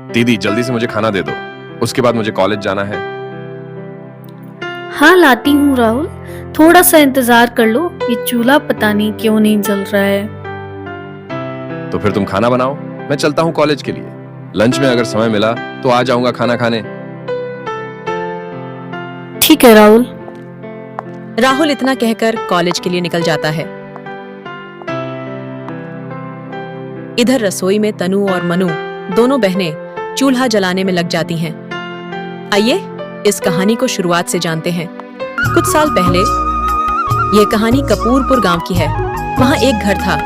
दीदी जल्दी से मुझे खाना दे दो, उसके बाद मुझे कॉलेज जाना है। हाँ लाती हूँ राहुल, थोड़ा सा इंतजार कर लो, ये चूल्हा पता नहीं क्यों नहीं जल रहा है। तो फिर तुम खाना बनाओ, मैं चलता हूँ कॉलेज के लिए। लंच में अगर समय मिला तो आ जाऊंगा खाना खाने। ठीक है राहुल। राहुल इतना कहकर कॉलेज के लिए निकल जाता है। इधर रसोई में तनु और मनु दोनों बहनें चूल्हा जलाने में लग जाती हैं। आइए इस कहानी को शुरुआत से जानते हैं। कुछ साल पहले यह कहानी कपूरपुर गांव की है। वहां एक घर था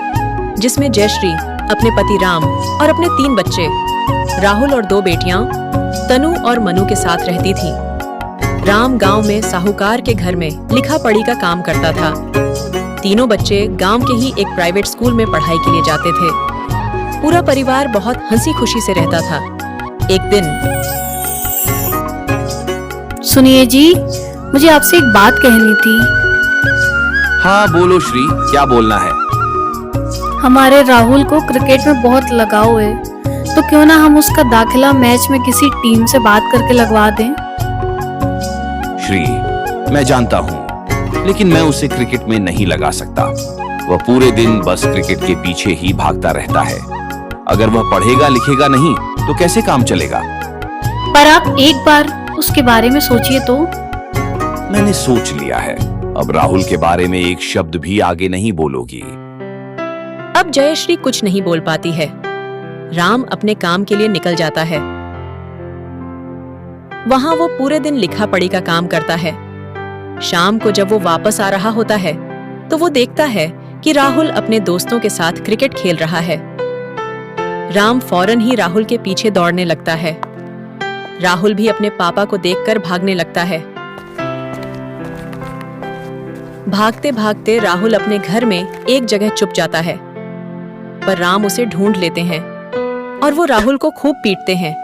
जिसमें जयश्री अपने पति राम और अपने 3 बच्चे राहुल और 2 बेटियां तनु और मनु के साथ रहती थी। राम गांव में साहूकार के घर में लिखा पढ़ी का काम करता था। तीनों बच्चे गांव के ही एक प्राइवेट स्कूल में पढ़ाई के लिए जाते थे। पूरा परिवार बहुत हंसी खुशी से रहता था। एक दिन, सुनिए जी, मुझे आपसे एक बात कहनी थी। हाँ बोलो श्री, क्या बोलना है? हमारे राहुल को क्रिकेट में बहुत लगाव है, तो क्यों ना हम उसका दाखिला मैच में किसी टीम से बात करके लगवा दें। श्री, मैं जानता हूँ, लेकिन मैं उसे क्रिकेट में नहीं लगा सकता। वह पूरे दिन बस क्रिकेट के पीछे ही भागता रहता है। अगर वह पढ़ेगा लिखेगा नहीं तो कैसे काम चलेगा? पर आप एक बार उसके बारे में सोचिए तो। मैंने सोच लिया है, अब राहुल के बारे में एक शब्द भी आगे नहीं बोलोगी। अब जयश्री कुछ नहीं बोल पाती है। राम अपने काम के लिए निकल जाता है। वहां वो पूरे दिन लिखा पढ़ी का काम करता है। शाम को जब वो वापस आ रहा होता है तो वो देखता है कि राहुल अपने दोस्तों के साथ क्रिकेट खेल रहा है। राम फौरन ही राहुल के पीछे दौड़ने लगता है। राहुल भी अपने पापा को देखकर भागने लगता है। भागते भागते राहुल अपने घर में एक जगह छुप जाता है, पर राम उसे ढूंढ लेते हैं और वो राहुल को खूब पीटते हैं।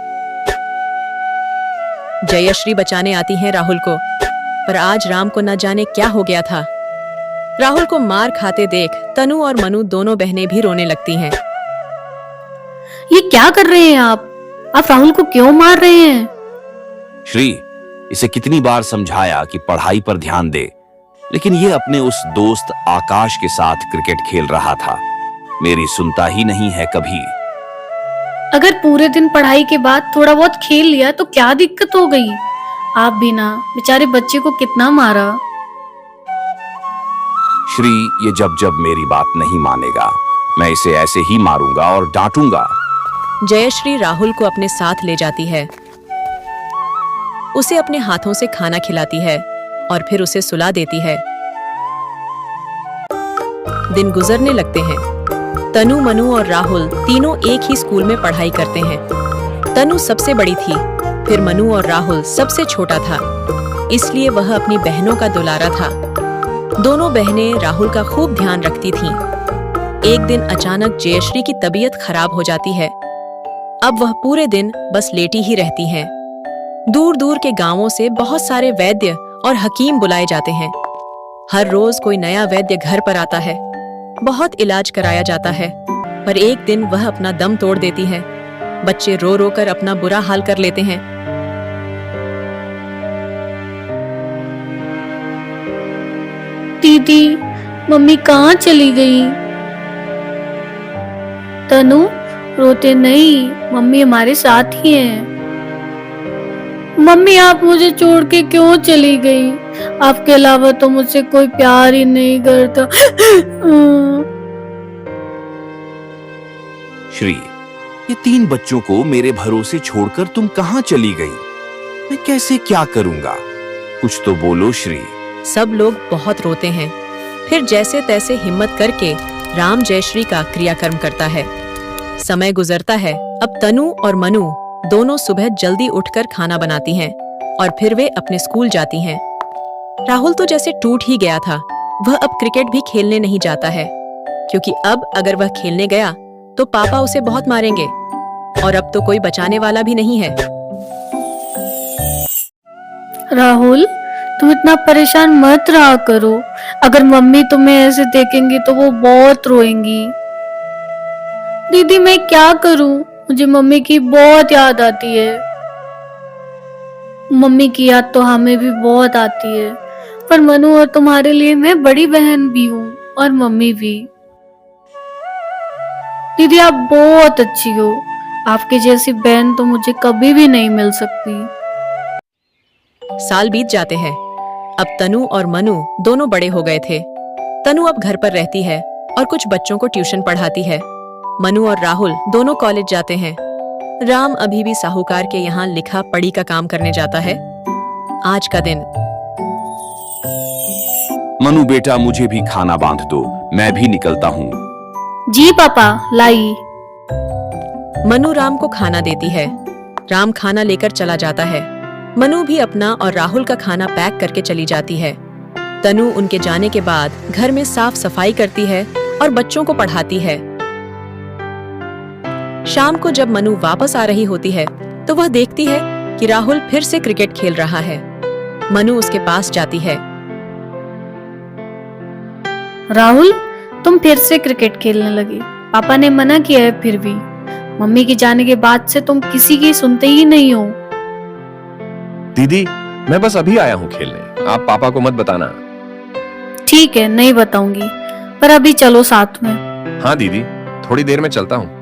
जयश्री बचाने आती हैं राहुल को, पर आज राम को न जाने क्या हो गया था। राहुल को मार खाते देख तनु और मनु दोनों बहनें भी रोने लगती हैं। ये क्या कर रहे हैं आप राहुल को क्यों मार रहे हैं? श्री, इसे कितनी बार समझाया कि पढ़ाई पर ध्यान दे, लेकिन ये अपने उस दोस्त आकाश के साथ क्रिकेट खेल रहा था। मेरी सुनता ही नहीं है कभी। अगर पूरे दिन पढ़ाई के बाद थोड़ा बहुत खेल लिया तो क्या दिक्कत हो गई? आप भी ना बेचारे बच्चे को कितना मारा। श्री, ये जब जब मेरी बात नहीं मानेगा, मैं इसे ऐसे ही मारूंगा और डांटूंगा। जयश्री राहुल को अपने साथ ले जाती है। उसे अपने हाथों से खाना खिलाती है और फिर उसे सुला देती है। दिन गुजरने लगते हैं। तनु, मनु और राहुल तीनों एक ही स्कूल में पढ़ाई करते हैं। तनु सबसे बड़ी थी, फिर मनु और राहुल सबसे छोटा था, इसलिए वह अपनी बहनों का दुलारा था। दोनों बहनें राहुल का खूब ध्यान रखती थीं। एक दिन अचानक जयश्री की तबीयत खराब हो जाती है। अब वह पूरे दिन बस लेटी ही रहती हैं। दूर दूर के गांवों से बहुत सारे वैद्य और हकीम बुलाए जाते हैं। हर रोज कोई नया वैद्य घर पर आता है। बहुत इलाज कराया जाता है, पर एक दिन वह अपना दम तोड़ देती है। बच्चे रो रो कर अपना बुरा हाल कर लेते हैं। दीदी, मम्मी कहाँ चली गई? तनु, रोते नहीं, मम्मी हमारे साथ ही हैं। मम्मी आप मुझे छोड़ के क्यों चली गई? आपके अलावा तो मुझसे कोई प्यार ही नहीं करता। श्री, ये 3 बच्चों को मेरे भरोसे छोड़कर तुम कहाँ चली गई? मैं कैसे क्या करूंगा? कुछ तो बोलो श्री। सब लोग बहुत रोते हैं। फिर जैसे तैसे हिम्मत करके राम जयश्री का क्रियाकर्म करता है। समय गुजरता है। अब तनु और मनु दोनों सुबह जल्दी उठकर खाना बनाती हैं और फिर वे अपने स्कूल जाती हैं। राहुल तो जैसे टूट ही गया था। वह अब क्रिकेट भी खेलने नहीं जाता है, क्योंकि अब अगर वह खेलने गया तो पापा उसे बहुत मारेंगे और अब तो कोई बचाने वाला भी नहीं है। राहुल, तुम इतना परेशान मत रहा करो। अगर मम्मी तुम्हें ऐसे देखेंगी तो वो बहुत रोएंगी। दीदी मैं क्या करूं? मुझे मम्मी की बहुत याद आती है। मम्मी की याद तो हमें भी बहुत आती है, पर मनु और तुम्हारे लिए मैं बड़ी बहन भी हूँ और मम्मी भी। दीदी आप बहुत अच्छी हो, आपके जैसी बहन तो मुझे कभी भी नहीं मिल सकती। साल बीत जाते हैं। अब तनु और मनु दोनों बड़े हो गए थे। तनु अब घर पर रहती है और कुछ बच्चों को ट्यूशन पढ़ाती है। मनु और राहुल दोनों कॉलेज जाते हैं। राम अभी भी साहूकार के यहाँ लिखा पढ़ी का काम करने जाता है। आज का दिन। मनु बेटा, मुझे भी खाना बांध दो, मैं भी निकलता हूँ। जी पापा, लाई। मनु राम को खाना देती है। राम खाना लेकर चला जाता है। मनु भी अपना और राहुल का खाना पैक करके चली जाती है। तनु उनके जाने के बाद घर में साफ सफाई करती है और बच्चों को पढ़ाती है। शाम को जब मनु वापस आ रही होती है तो वह देखती है कि राहुल फिर से क्रिकेट खेल रहा है। मनु उसके पास जाती है। राहुल, तुम फिर से क्रिकेट खेलने लगी। पापा ने मना किया है, फिर भी मम्मी के जाने के बाद से तुम किसी की सुनते ही नहीं हो। दीदी, मैं बस अभी आया हूँ खेलने, आप पापा को मत बताना। ठीक है, नहीं बताऊंगी, पर अभी चलो साथ में। हाँ दीदी, थोड़ी देर में चलता हूँ।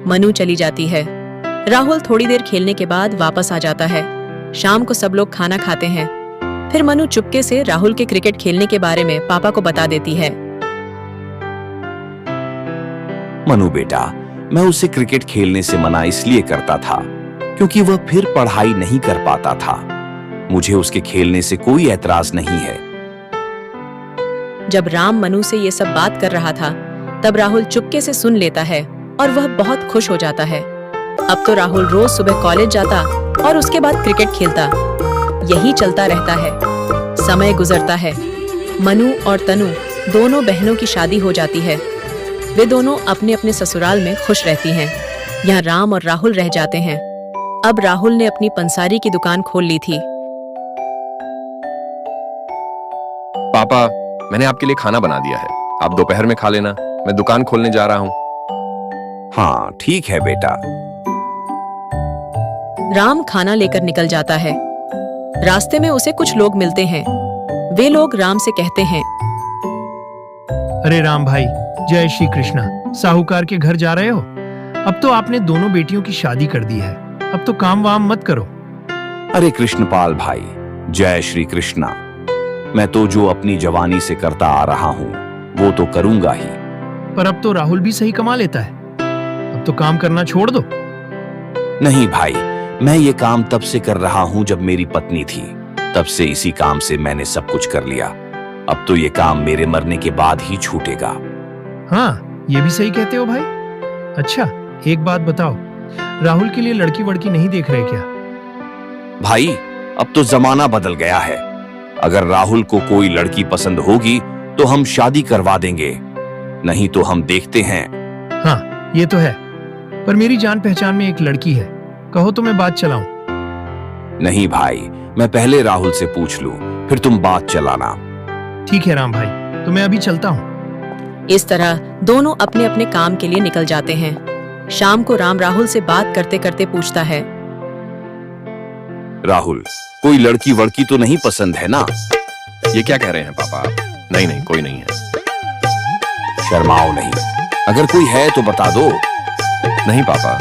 मनु चली जाती है। राहुल थोड़ी देर खेलने के बाद वापस आ जाता है। शाम को सब लोग खाना खाते हैं। फिर मनु चुपके से राहुल के क्रिकेट खेलने के बारे में पापा को बता देती है। मनु बेटा, मैं उसे क्रिकेट खेलने से मना इसलिए करता था क्योंकि वह फिर पढ़ाई नहीं कर पाता था। मुझे उसके खेलने से कोई ऐतराज नहीं है। जब राम मनु से ये सब बात कर रहा था तब राहुल चुपके से सुन लेता है और वह बहुत खुश हो जाता है। अब तो राहुल रोज सुबह कॉलेज जाता और उसके बाद क्रिकेट खेलता। यही चलता रहता है। समय गुजरता है। मनु और तनु दोनों बहनों की शादी हो जाती है। वे दोनों अपने अपने ससुराल में खुश रहती हैं। यहाँ राम और राहुल रह जाते हैं। अब राहुल ने अपनी पंसारी की दुकान खोल ली थी। पापा, मैंने आपके लिए खाना बना दिया है, आप दोपहर में खा लेना, मैं दुकान खोलने जा रहा हूँ। हाँ ठीक है बेटा। राम खाना लेकर निकल जाता है। रास्ते में उसे कुछ लोग मिलते हैं। वे लोग राम से कहते हैं, अरे राम भाई, जय श्री कृष्णा। साहूकार के घर जा रहे हो? अब तो आपने दोनों बेटियों की शादी कर दी है, अब तो काम वाम मत करो। अरे कृष्णपाल भाई, जय श्री कृष्णा। मैं तो जो अपनी जवानी से करता आ रहा हूँ वो तो करूंगा ही। पर अब तो राहुल भी सही कमा लेता है, अब तो काम करना छोड़ दो। नहीं भाई, मैं ये काम तब से कर रहा हूँ जब मेरी पत्नी थी, तब से इसी काम से मैंने सब कुछ कर लिया। अब तो ये काम मेरे मरने के बाद ही छूटेगा। हाँ, ये भी सही कहते हो भाई। अच्छा, एक बात बताओ, राहुल के लिए लड़की वड़की नहीं देख रहे क्या? भाई, अब तो जमाना बदल गया है। अगर राहुल को कोई लड़की पसंद होगी तो हम शादी करवा देंगे, नहीं तो हम देखते हैं। हाँ, ये तो है, पर मेरी जान पहचान में एक लड़की है, कहो तो मैं बात चलाऊं। नहीं भाई, मैं पहले राहुल से पूछ लूं, फिर तुम बात चलाना। ठीक है राम भाई, तो मैं अभी चलता हूँ। इस तरह दोनों अपने अपने काम के लिए निकल जाते हैं। शाम को राम राहुल से बात करते करते पूछता है, राहुल, कोई लड़की वड़की तो नहीं पसंद है ना? ये क्या कह रहे हैं पापा आप? नहीं नहीं, कोई नहीं है। शर्माओ नहीं, अगर कोई है तो बता दो। नहीं पापा।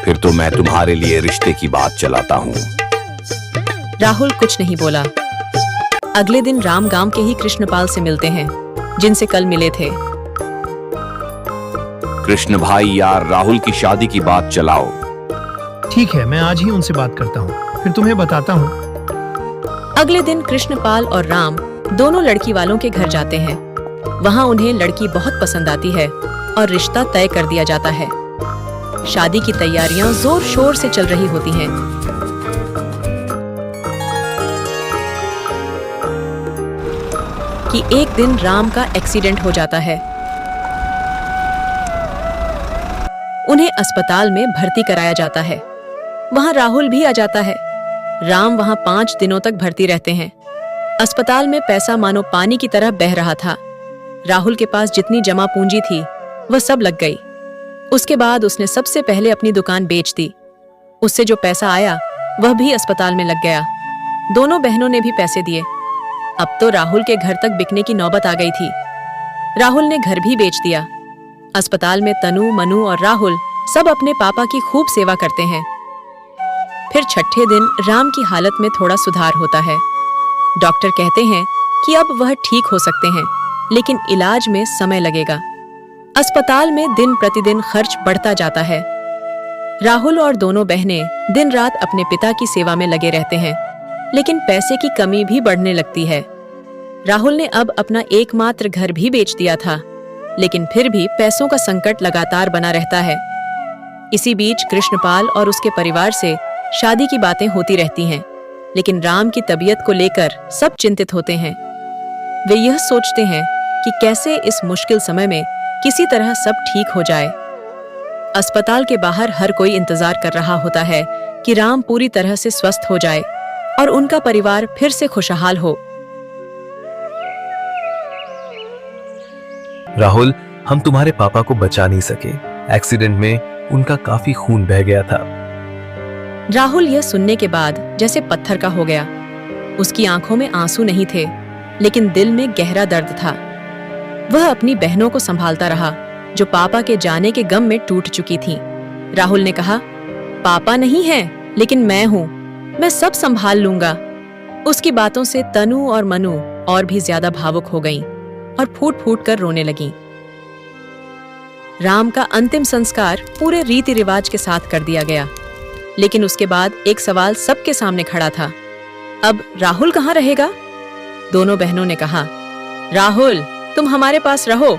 फिर तो मैं तुम्हारे लिए रिश्ते की बात चलाता हूँ। राहुल कुछ नहीं बोला। अगले दिन राम गांव के ही कृष्णपाल से मिलते हैं, जिनसे कल मिले थे। कृष्ण भाई यार, राहुल की शादी की बात चलाओ। ठीक है, मैं आज ही उनसे बात करता हूँ, फिर तुम्हें बताता हूँ। अगले दिन कृष्णपाल और राम दोनों लड़की वालों के घर जाते हैं। वहाँ उन्हें लड़की बहुत पसंद आती है और रिश्ता तय कर दिया जाता है। शादी की तैयारियां जोर शोर से चल रही होती हैं। कि एक दिन राम का एक्सीडेंट हो जाता है। उन्हें अस्पताल में भर्ती कराया जाता है। वहां राहुल भी आ जाता है। राम वहां 5 दिनों तक भर्ती रहते हैं। अस्पताल में पैसा मानो पानी की तरह बह रहा था। राहुल के पास जितनी जमा पूंजी थी वह सब लग गई। उसके बाद उसने सबसे पहले अपनी दुकान बेच दी। उससे जो पैसा आया वह भी अस्पताल में लग गया। दोनों बहनों ने भी पैसे दिए। अब तो राहुल के घर तक बिकने की नौबत आ गई थी। राहुल ने घर भी बेच दिया। अस्पताल में तनु, मनु और राहुल सब अपने पापा की खूब सेवा करते हैं। फिर छठे दिन राम की हालत में थोड़ा सुधार होता है। डॉक्टर कहते हैं कि अब वह ठीक हो सकते हैं, लेकिन इलाज में समय लगेगा। अस्पताल में दिन प्रतिदिन खर्च बढ़ता जाता है। राहुल और दोनों बहनें दिन रात अपने पिता की सेवा में लगे रहते हैं, लेकिन पैसे की कमी भी बढ़ने लगती है। राहुल ने अब अपना एकमात्र घर भी बेच दिया था, लेकिन फिर भी पैसों का संकट लगातार बना रहता है। इसी बीच कृष्णपाल और उसके परिवार से शादी की बातें होती रहती हैं, लेकिन राम की तबीयत को लेकर सब चिंतित होते हैं। वे यह सोचते हैं कि कैसे इस मुश्किल समय में किसी तरह सब ठीक हो जाए। अस्पताल के बाहर हर कोई इंतजार कर रहा होता है कि राम पूरी तरह से स्वस्थ हो जाए और उनका परिवार फिर से खुशहाल हो। राहुल, हम तुम्हारे पापा को बचा नहीं सके। एक्सीडेंट में उनका काफी खून बह गया था। राहुल यह सुनने के बाद जैसे पत्थर का हो गया। उसकी आंखों में आंसू नहीं थे, लेकिन दिल में गहरा दर्द था। वह अपनी बहनों को संभालता रहा, जो पापा के जाने के गम में टूट चुकी थीं। राहुल ने कहा, पापा नहीं हैं, लेकिन मैं हूँ, मैं सब संभाल लूंगा। उसकी बातों से तनु और मनु और भी ज्यादा भावुक हो गईं और फूट फूट कर रोने लगीं। राम का अंतिम संस्कार पूरे रीति रिवाज के साथ कर दिया गया, लेकिन उसके बाद एक सवाल सबके सामने खड़ा था। अब राहुल कहाँ रहेगा? दोनों बहनों ने कहा, राहुल, तुम हमारे पास रहो।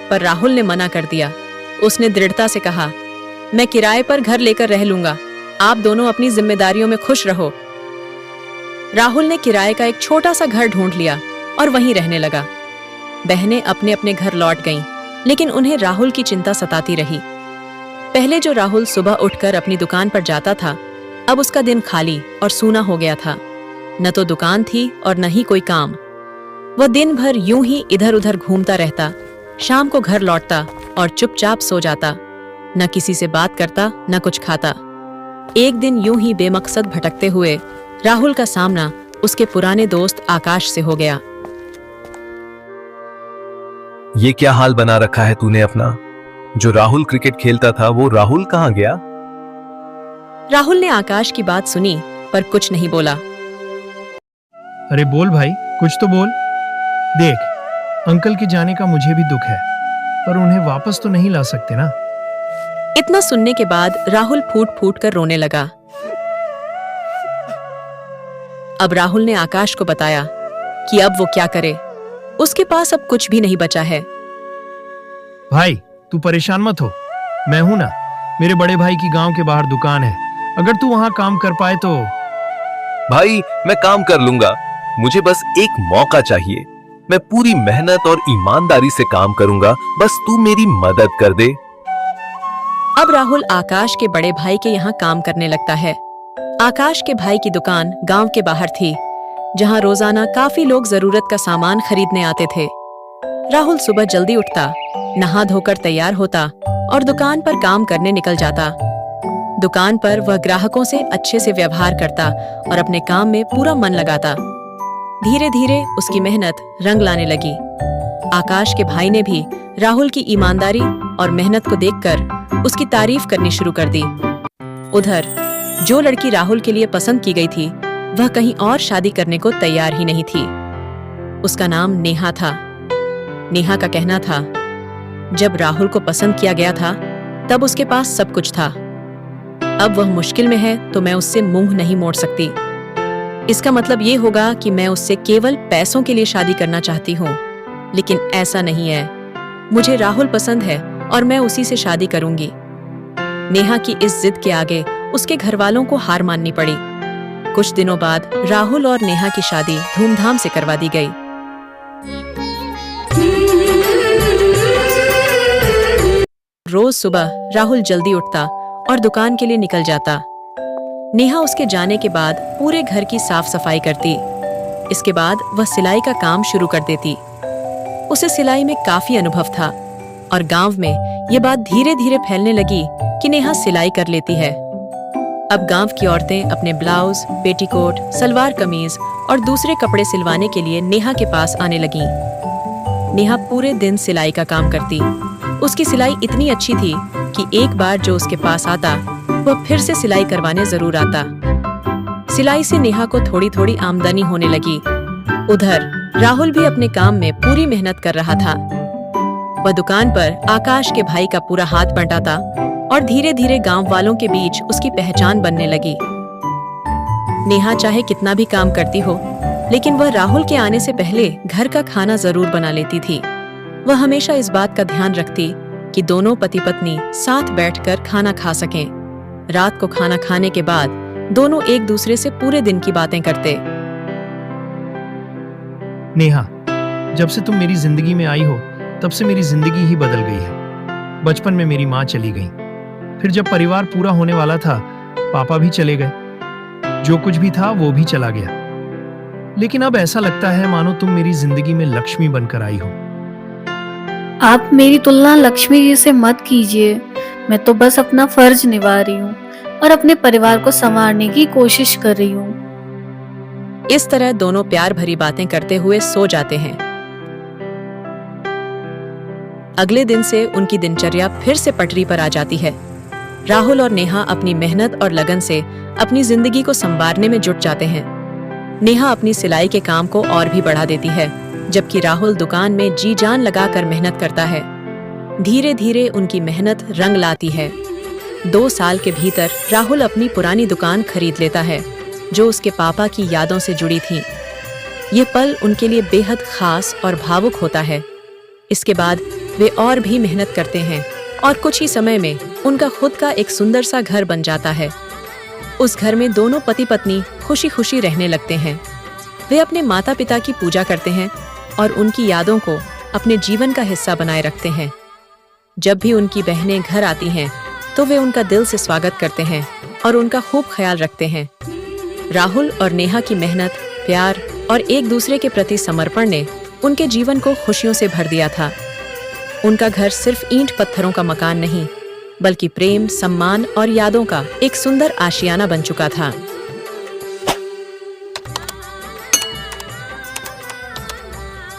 पर राहुल ने मना कर दिया। उसने दृढ़ता से कहा, मैं किराए पर घर लेकर रह लूंगा, आप दोनों अपनी जिम्मेदारियों में खुश रहो। राहुल ने किराए का एक छोटा सा घर ढूंढ लिया और वहीं रहने लगा। बहनें अपने अपने घर लौट गईं, लेकिन उन्हें राहुल की चिंता सताती रही। पहले जो राहुल सुबह उठकर अपनी दुकान पर जाता था, अब उसका दिन खाली और सूना हो गया था। न तो दुकान थी और न ही कोई काम। वह दिन भर यूं ही इधर उधर घूमता रहता, शाम को घर लौटता और चुपचाप सो जाता। न किसी से बात करता, न कुछ खाता। एक दिन यूं ही बेमकसद भटकते हुए राहुल का सामना उसके पुराने दोस्त आकाश से हो गया। ये क्या हाल बना रखा है तूने अपना? जो राहुल क्रिकेट खेलता था, वो राहुल कहाँ गया? राहुल ने आकाश की बात सुनी पर कुछ नहीं बोला। अरे बोल भाई, कुछ तो बोल। देख, अंकल के जाने का मुझे भी दुख है, पर उन्हें वापस तो नहीं ला सकते ना। इतना सुनने के बाद राहुल फूट फूट कर रोने लगा। अब राहुल ने आकाश को बताया कि अब वो क्या करे। उसके पास अब कुछ भी नहीं बचा है। भाई, तू परेशान मत हो, मैं हूं ना। मेरे बड़े भाई की गांव के बाहर दुकान है, अगर तू वहां काम कर पाए तो। भाई, मैं काम कर लूंगा, मुझे बस एक मौका चाहिए। मैं पूरी मेहनत और ईमानदारी से काम करूंगा, बस तू मेरी मदद कर दे। अब राहुल आकाश के बड़े भाई के यहाँ काम करने लगता है। आकाश के भाई की दुकान गांव के बाहर थी, जहां रोजाना काफी लोग जरूरत का सामान खरीदने आते थे। राहुल सुबह जल्दी उठता, नहा धोकर तैयार होता और दुकान पर काम करने निकल जाता। दुकान पर वह ग्राहकों से अच्छे से व्यवहार करता और अपने काम में पूरा मन लगाता। धीरे धीरे उसकी मेहनत रंग लाने लगी। आकाश के भाई ने भी राहुल की ईमानदारी और मेहनत को देखकर उसकी तारीफ करनी शुरू कर दी। उधर जो लड़की राहुल के लिए पसंद की गई थी, वह कहीं और शादी करने को तैयार ही नहीं थी। उसका नाम नेहा था। नेहा का कहना था, जब राहुल को पसंद किया गया था, तब उसके पास सब कुछ था। अब वह मुश्किल में है तो मैं उससे मुंह नहीं मोड़ सकती। इसका मतलब ये होगा कि मैं उससे केवल पैसों के लिए शादी करना चाहती हूँ, लेकिन ऐसा नहीं है। मुझे राहुल पसंद है और मैं उसी से शादी करूंगी। नेहा की इस जिद के आगे उसके घर वालों को हार माननी पड़ी। कुछ दिनों बाद राहुल और नेहा की शादी धूमधाम से करवा दी गई। रोज सुबह राहुल जल्दी उठता और दुकान के लिए निकल जाता। नेहा उसके जाने के बाद पूरे घर की साफ सफाई करती। इसके बाद वह सिलाई का काम शुरू कर देती। उसे सिलाई में काफी अनुभव था और गांव में ये बात धीरे धीरे फैलने लगी कि नेहा सिलाई कर लेती है। अब गांव की औरतें अपने ब्लाउज, पेटीकोट, सलवार कमीज और दूसरे कपड़े सिलवाने के लिए नेहा के पास आने लगीं। नेहा पूरे दिन सिलाई का काम करती। उसकी सिलाई इतनी अच्छी थी कि एक बार जो उसके पास आता वह फिर से सिलाई करवाने जरूर आता। सिलाई से नेहा को थोड़ी थोड़ी आमदनी होने लगी। उधर राहुल भी अपने काम में पूरी मेहनत कर रहा था। वह दुकान पर आकाश के भाई का पूरा हाथ बंटाता और धीरे धीरे गांव वालों के बीच उसकी पहचान बनने लगी। नेहा चाहे कितना भी काम करती हो, लेकिन वह राहुल के आने से पहले घर का खाना जरूर बना लेती थी। वह हमेशा इस बात का ध्यान रखती कि दोनों पति पत्नी साथ बैठकर खाना खा सकें। रात को खाना खाने के बाद दोनों एक दूसरे से पूरे दिन की बातें करते। नेहा, जब से तुम मेरी जिंदगी में आई हो तब से मेरी जिंदगी ही बदल गई है। बचपन में मेरी माँ चली गई, फिर जब परिवार पूरा होने वाला था पापा भी चले गए। जो कुछ भी था वो भी चला गया, लेकिन अब ऐसा लगता है मानो तुम मेरी जिंदगी में लक्ष्मी बनकर आई हो। आप मेरी तुलना लक्ष्मी जी से मत कीजिए। मैं तो बस अपना फर्ज निभा रही हूँ और अपने परिवार को संवारने की कोशिश कर रही हूँ। इस तरह दोनों प्यार भरी बातें करते हुए सो जाते हैं। अगले दिन से उनकी दिनचर्या फिर से पटरी पर आ जाती है। राहुल और नेहा अपनी मेहनत और लगन से अपनी जिंदगी को संवारने में जुट जाते हैं। नेहा अपनी सिलाई के काम को और भी बढ़ा देती है, जबकि राहुल दुकान में जी जान लगाकर मेहनत करता है। धीरे धीरे उनकी मेहनत रंग लाती है। 2 साल के भीतर राहुल अपनी पुरानी दुकान खरीद लेता है, जो उसके पापा की यादों से जुड़ी थी। ये पल उनके लिए बेहद खास और भावुक होता है। इसके बाद वे और भी मेहनत करते हैं और कुछ ही समय में उनका खुद का एक सुंदर सा घर बन जाता है। उस घर में दोनों पति पत्नी खुशी खुशी रहने लगते हैं। वे अपने माता पिता की पूजा करते हैं और उनकी यादों को अपने जीवन का हिस्सा बनाए रखते हैं। जब भी उनकी बहनें घर आती हैं, तो वे उनका दिल से स्वागत करते हैं और उनका खूब ख्याल रखते हैं। राहुल और नेहा की मेहनत, प्यार और एक दूसरे के प्रति समर्पण ने उनके जीवन को खुशियों से भर दिया था। उनका घर सिर्फ ईंट पत्थरों का मकान नहीं, बल्कि प्रेम, सम्मान और यादों का एक सुंदर आशियाना बन चुका था।